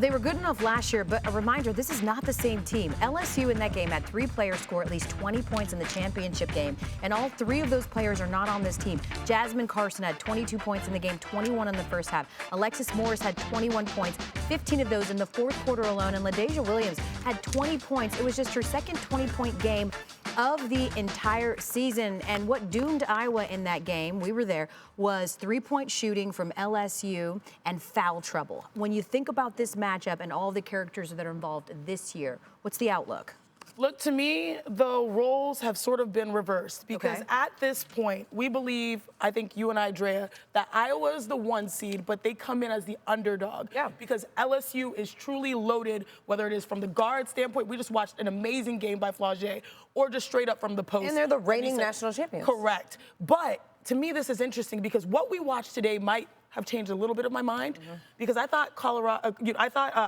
They were good enough last year, but a reminder, this is not the same team. LSU in that game had 3 players score at least 20 points in the championship game, and all 3 of those players are not on this team. Jasmine Carson had 22 points in the game, 21 in the first half. Alexis Morris had 21 points, 15 of those in the fourth quarter alone, and LaDasia Williams had 20 points. It was just her second 20-point game of the entire season. And what doomed Iowa in that game, we were there, was 3-point shooting from LSU and foul trouble. When you think about this matchup and all the characters that are involved this year, what's the outlook? Look, to me, the roles have sort of been reversed because at this point, we believe, I think you and I, Andraya, that Iowa is the 1 seed, but they come in as the underdog. Yeah. Because LSU is truly loaded, whether it is from the guard standpoint, we just watched an amazing game by flau'jae, or just straight up from the post. And they're the reigning national champions. Correct. But to me, this is interesting because what we watched today might have changed a little bit of my mind because I thought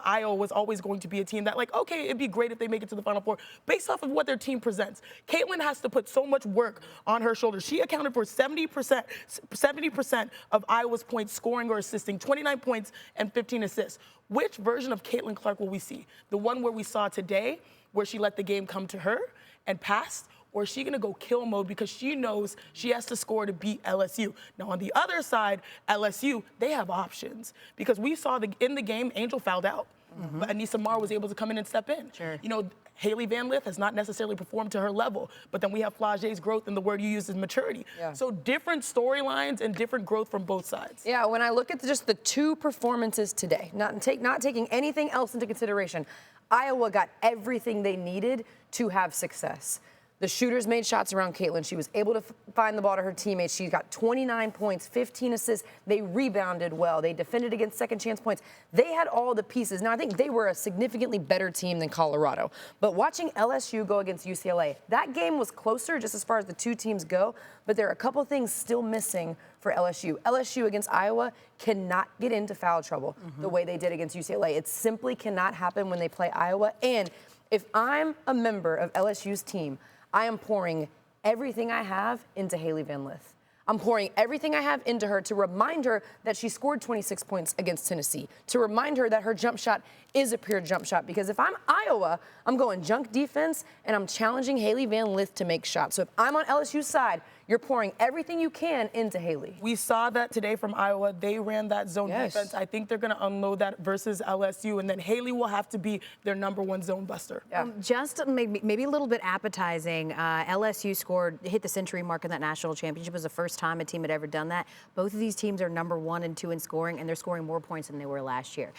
Iowa was always going to be a team that, like, okay, it'd be great if they make it to the Final Four based off of what their team presents. Caitlin has to put so much work on her shoulders. She accounted for 70% of Iowa's points scoring or assisting, 29 points and 15 assists. Which version of Caitlin Clark will we see? The one where we saw today, where she let the game come to her and passed? Or is she going to go kill mode because she knows she has to score to beat LSU? Now, on the other side, LSU, they have options because we saw in the game, Angel fouled out. But Anissa Marr was able to come in and step in. Sure. You know, Haley Van Lith has not necessarily performed to her level, but then we have flau'jae's growth, and the word you used is maturity. Yeah. So different storylines and different growth from both sides. Yeah, when I look at just the 2 performances today, not taking anything else into consideration, Iowa got everything they needed to have success. The shooters made shots around Caitlin. She was able to find the ball to her teammates. She got 29 points, 15 assists. They rebounded well. They defended against second chance points. They had all the pieces. Now, I think they were a significantly better team than Colorado. But watching LSU go against UCLA, that game was closer just as far as the 2 teams go, but there are a couple things still missing for LSU. LSU against Iowa cannot get into foul trouble the way they did against UCLA. It simply cannot happen when they play Iowa. And if I'm a member of LSU's team, I am pouring everything I have into Haley Van Lith. I'm pouring everything I have into her to remind her that she scored 26 points against Tennessee, to remind her that her jump shot is a pure jump shot. Because if I'm Iowa, I'm going junk defense, and I'm challenging Haley Van Lith to make shots. So if I'm on LSU's side, you're pouring everything you can into Haley. We saw that today from Iowa. They ran that zone defense. I think they're going to unload that versus LSU, and then Haley will have to be their #1 zone buster. Yeah. Just maybe a little bit appetizing. LSU hit the century mark in that national championship. It was the first time a team had ever done that. Both of these teams are #1 and 2 in scoring, and they're scoring more points than they were last year.